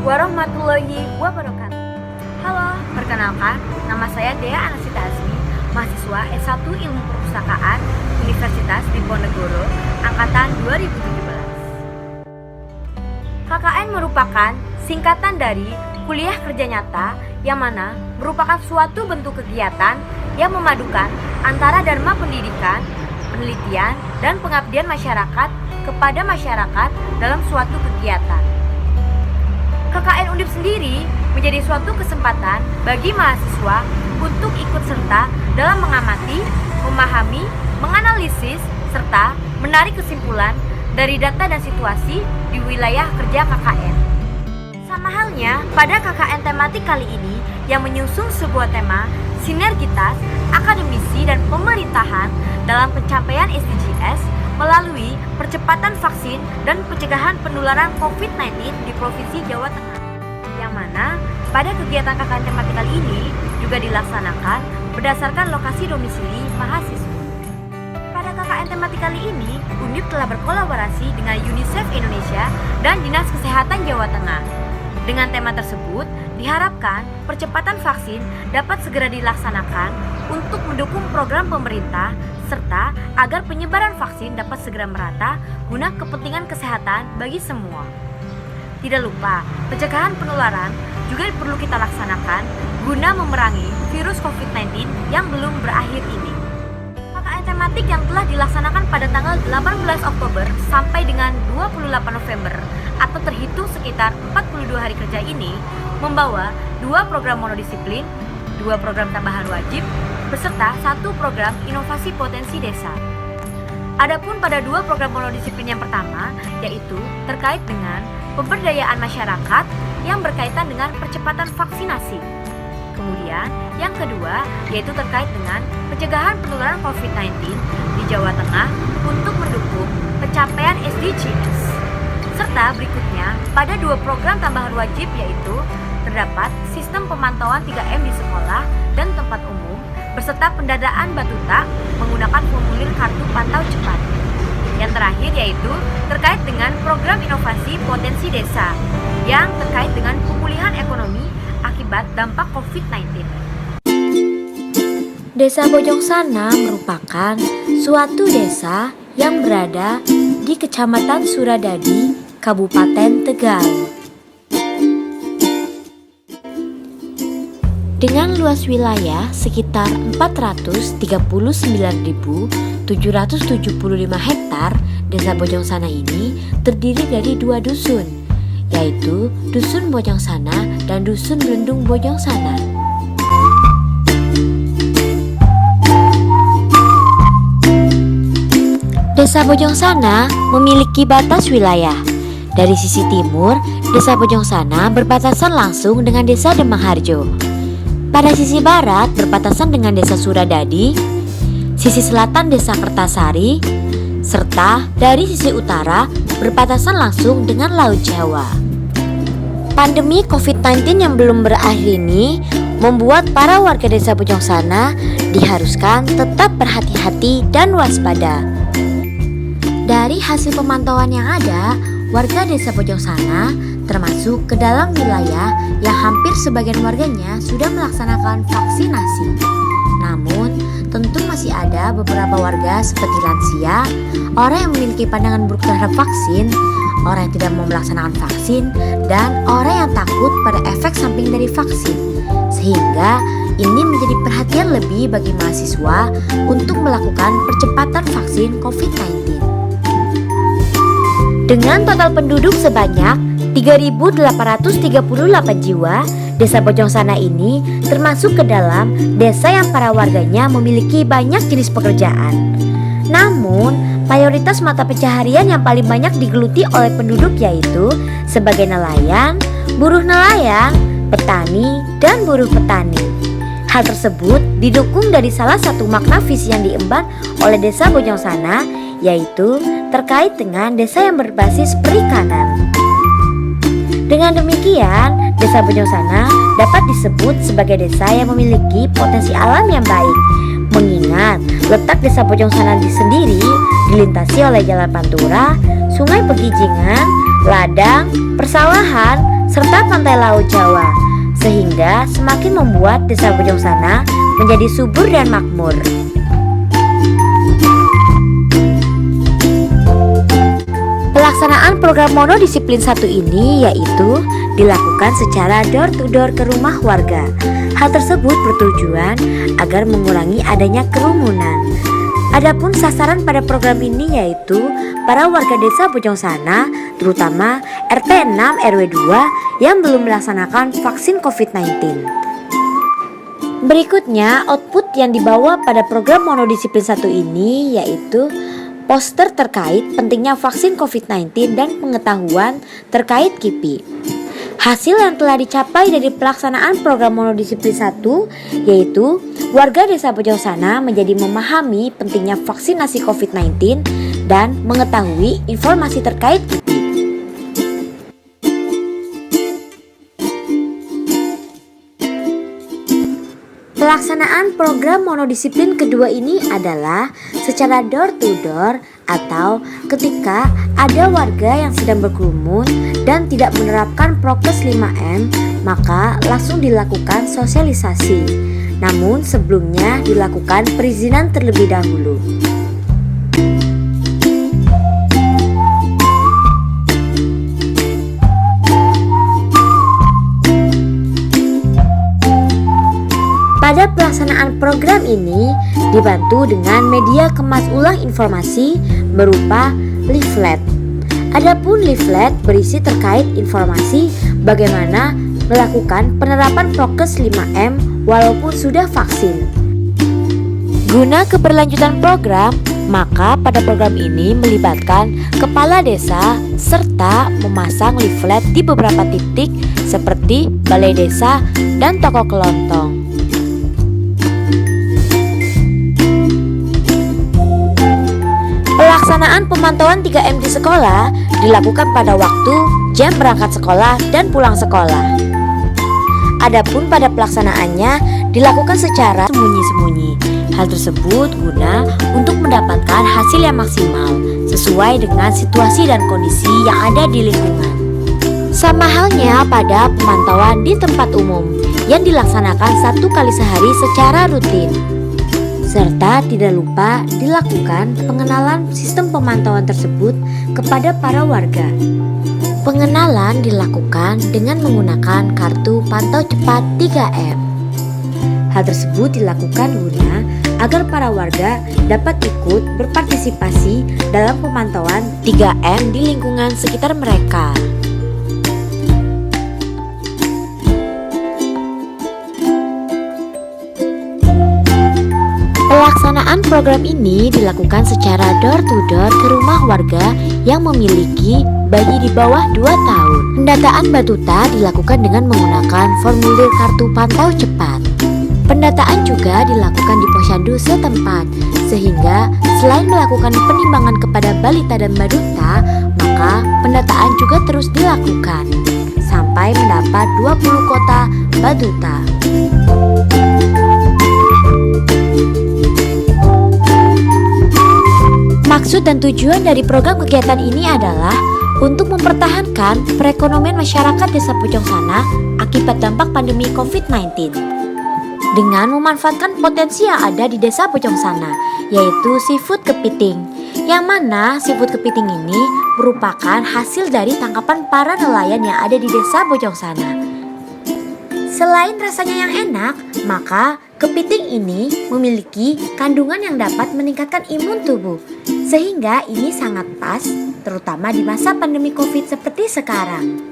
warahmatullahi wabarakatuh. Halo, perkenalkan, nama saya Dea Anasita Azmi, mahasiswa S1 Ilmu Perpustakaan Universitas Diponegoro, angkatan 2017. KKN merupakan singkatan dari Kuliah Kerja Nyata, yang mana merupakan suatu bentuk kegiatan yang memadukan antara dharma pendidikan, penelitian, dan pengabdian masyarakat kepada masyarakat dalam suatu kegiatan. KKN Undip sendiri menjadi suatu kesempatan bagi mahasiswa untuk ikut serta dalam mengamati, memahami, menganalisis, serta menarik kesimpulan dari data dan situasi di wilayah kerja KKN. Sama halnya pada KKN tematik kali ini yang menyusung sebuah tema sinergitas akademisi dan pemerintahan dalam pencapaian SDGs melalui percepatan vaksin dan pencegahan penularan COVID-19 di Provinsi Jawa Tengah. Yang mana pada kegiatan KKN tematik kali ini juga dilaksanakan berdasarkan lokasi domisili mahasiswa. Pada KKN tematik kali ini, Undip telah berkolaborasi dengan UNICEF Indonesia dan Dinas Kesehatan Jawa Tengah. Dengan tema tersebut, diharapkan percepatan vaksin dapat segera dilaksanakan untuk mendukung program pemerintah serta agar penyebaran vaksin dapat segera merata guna kepentingan kesehatan bagi semua. Tidak lupa, pencegahan penularan juga perlu kita laksanakan guna memerangi virus COVID-19 yang belum berakhir ini. KKN tematik yang telah dilaksanakan pada tanggal 18 Oktober sampai dengan 28 November atau terhitung sekitar 42 hari kerja ini membawa 2 program monodisiplin, 2 program tambahan wajib, beserta 1 program inovasi potensi desa. Adapun pada 2 program monodisiplin yang pertama, yaitu terkait dengan pemberdayaan masyarakat yang berkaitan dengan percepatan vaksinasi. Kemudian yang kedua, yaitu terkait dengan pencegahan penularan COVID-19 di Jawa Tengah untuk mendukung pencapaian SDGs. Serta berikutnya, pada 2 program tambahan wajib yaitu terdapat sistem pemantauan 3M di sekolah dan tempat umum, beserta pendataan batuta menggunakan formulir kartu pantau cepat. Yang terakhir yaitu terkait dengan program inovasi potensi desa yang terkait dengan pemulihan ekonomi akibat dampak COVID-19. Desa Bojongsana merupakan suatu desa yang berada di Kecamatan Suradadi, Kabupaten Tegal. Dengan luas wilayah sekitar 439.775 hektar, Desa Bojongsana ini terdiri dari 2 dusun, yaitu Dusun Bojongsana dan Dusun Belendung Bojongsana. Desa Bojongsana memiliki batas wilayah. Dari sisi timur, Desa Bojongsana berbatasan langsung dengan Desa Demangharjo. Pada sisi barat berbatasan dengan Desa Suradadi, sisi selatan Desa Kertasari, serta dari sisi utara berbatasan langsung dengan Laut Jawa. Pandemi COVID-19 yang belum berakhir ini membuat para warga Desa Bojongsana diharuskan tetap berhati-hati dan waspada. Dari hasil pemantauan yang ada, warga Desa Bojongsana termasuk ke dalam wilayah yang hampir sebagian warganya sudah melaksanakan vaksinasi. Namun, tentu masih ada beberapa warga seperti lansia, orang yang memiliki pandangan buruk terhadap vaksin, orang yang tidak mau melaksanakan vaksin, dan orang yang takut pada efek samping dari vaksin. Sehingga ini menjadi perhatian lebih bagi mahasiswa untuk melakukan percepatan vaksin COVID-19. Dengan total penduduk sebanyak 3.838 jiwa, Desa Bojongsana ini termasuk ke dalam desa yang para warganya memiliki banyak jenis pekerjaan. Namun, mayoritas mata pencaharian yang paling banyak digeluti oleh penduduk yaitu sebagai nelayan, buruh nelayan, petani, dan buruh petani. Hal tersebut didukung dari salah satu makna visi yang diemban oleh Desa Bojongsana, yaitu terkait dengan desa yang berbasis perikanan. Dengan demikian, Desa Bojongsana dapat disebut sebagai desa yang memiliki potensi alam yang baik, mengingat letak Desa Bojongsana sendiri dilintasi oleh Jalan Pantura, Sungai Pegijingan, ladang, persawahan, serta pantai laut Jawa, sehingga semakin membuat Desa Bojongsana menjadi subur dan makmur. Pelaksanaan program monodisiplin 1 ini yaitu dilakukan secara door to door ke rumah warga. Hal tersebut bertujuan agar mengurangi adanya kerumunan. Adapun sasaran pada program ini yaitu para warga Desa Bojongsana, terutama RT 6 RW 2 yang belum melaksanakan vaksin COVID-19. Berikutnya, output yang dibawa pada program monodisiplin 1 ini yaitu poster terkait pentingnya vaksin COVID-19 dan pengetahuan terkait KIPI. Hasil yang telah dicapai dari pelaksanaan program monodisiplin 1 yaitu warga Desa Bojongsana menjadi memahami pentingnya vaksinasi COVID-19 dan mengetahui informasi terkait KIPI. Pelaksanaan program monodisiplin kedua ini adalah secara door to door atau ketika ada warga yang sedang berkerumun dan tidak menerapkan prokes 5M, maka langsung dilakukan sosialisasi. Namun sebelumnya dilakukan perizinan terlebih dahulu. Pada pelaksanaan program ini dibantu dengan media kemas ulang informasi berupa leaflet. Adapun leaflet berisi terkait informasi bagaimana melakukan penerapan prokes 5M walaupun sudah vaksin. Guna keberlanjutan program, maka pada program ini melibatkan kepala desa serta memasang leaflet di beberapa titik seperti balai desa dan toko kelontong. Pelaksanaan pemantauan 3M di sekolah dilakukan pada waktu jam berangkat sekolah dan pulang sekolah. Adapun pada pelaksanaannya dilakukan secara sembunyi-sembunyi. Hal tersebut guna untuk mendapatkan hasil yang maksimal sesuai dengan situasi dan kondisi yang ada di lingkungan. Sama halnya pada pemantauan di tempat umum yang dilaksanakan 1 kali sehari secara rutin. Serta tidak lupa dilakukan pengenalan sistem pemantauan tersebut kepada para warga. Pengenalan dilakukan dengan menggunakan kartu pantau cepat 3M. Hal tersebut dilakukan guna agar para warga dapat ikut berpartisipasi dalam pemantauan 3M di lingkungan sekitar mereka. Pelaksanaan program ini dilakukan secara door to door ke rumah warga yang memiliki bayi di bawah 2 tahun. Pendataan batuta dilakukan dengan menggunakan formulir kartu pantau cepat. Pendataan juga dilakukan di posyandu setempat, sehingga selain melakukan penimbangan kepada balita dan baduta, maka pendataan juga terus dilakukan sampai mendapat 20 kota baduta. Maksud dan tujuan dari program kegiatan ini adalah untuk mempertahankan perekonomian masyarakat Desa Bojongsana akibat dampak pandemi COVID-19 dengan memanfaatkan potensi yang ada di Desa Bojongsana, yaitu seafood kepiting, yang mana seafood kepiting ini merupakan hasil dari tangkapan para nelayan yang ada di Desa Bojongsana. Selain rasanya yang enak, maka kepiting ini memiliki kandungan yang dapat meningkatkan imun tubuh, sehingga ini sangat pas terutama di masa pandemi COVID seperti sekarang.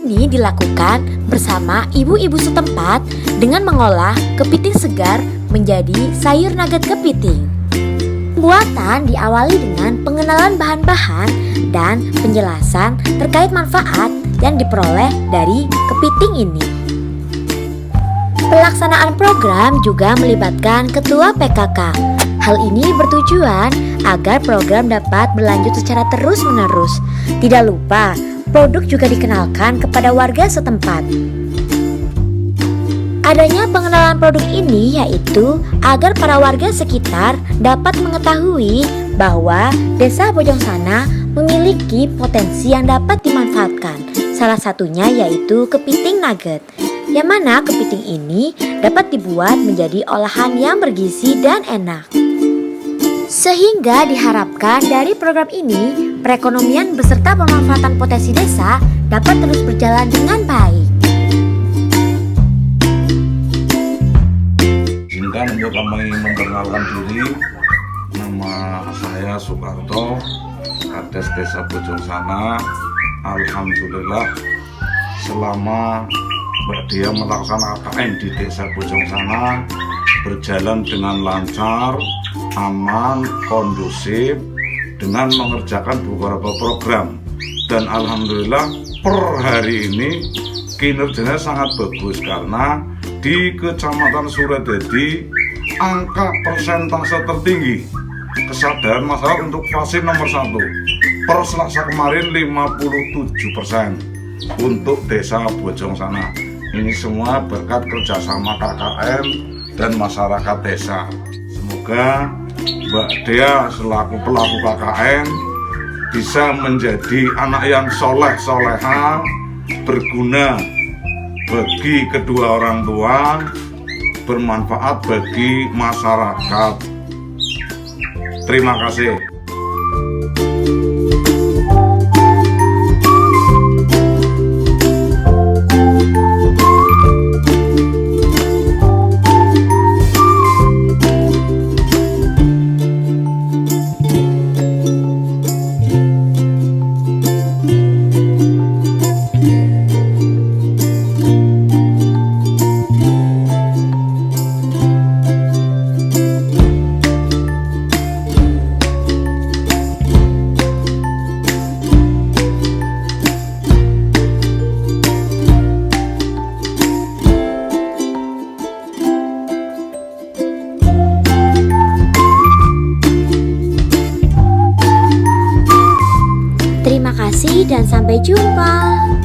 Ini dilakukan bersama ibu-ibu setempat dengan mengolah kepiting segar menjadi sayur nugget kepiting. Pembuatan diawali dengan pengenalan bahan-bahan dan penjelasan terkait manfaat yang diperoleh dari kepiting ini. Pelaksanaan program juga melibatkan ketua PKK. Hal ini bertujuan agar program dapat berlanjut secara terus-menerus. Tidak lupa, produk juga dikenalkan kepada warga setempat. Adanya pengenalan produk ini yaitu agar para warga sekitar dapat mengetahui bahwa Desa Bojongsana memiliki potensi yang dapat dimanfaatkan dimanfaatkan. Salah satunya yaitu kepiting nugget, yang mana kepiting ini dapat dibuat menjadi olahan yang bergizi dan enak. Sehingga diharapkan dari program ini, perekonomian beserta pemanfaatan potensi desa dapat terus berjalan dengan baik. Izinkan untuk kami memperkenalkan diri. Nama saya Soekarto, Kades Desa Bojong Sana. Alhamdulillah selama Mbak Dia melaksanakan KKN di Desa Bojong Sana berjalan dengan lancar, aman, kondusif, dengan mengerjakan beberapa program. Dan alhamdulillah per hari ini kinerjanya sangat bagus karena di Kecamatan Suradadi angka persentase tertinggi kesadaran masyarakat untuk vaksin nomor 1 per Selasa kemarin 57% untuk Desa Bojong Sana. Ini semua berkat kerjasama KKN dan masyarakat desa. Semoga Mbak Dea selaku pelaku KKN bisa menjadi anak yang soleh-soleha, berguna bagi kedua orang tua, bermanfaat bagi masyarakat. Terima kasih. Terima kasih dan sampai jumpa.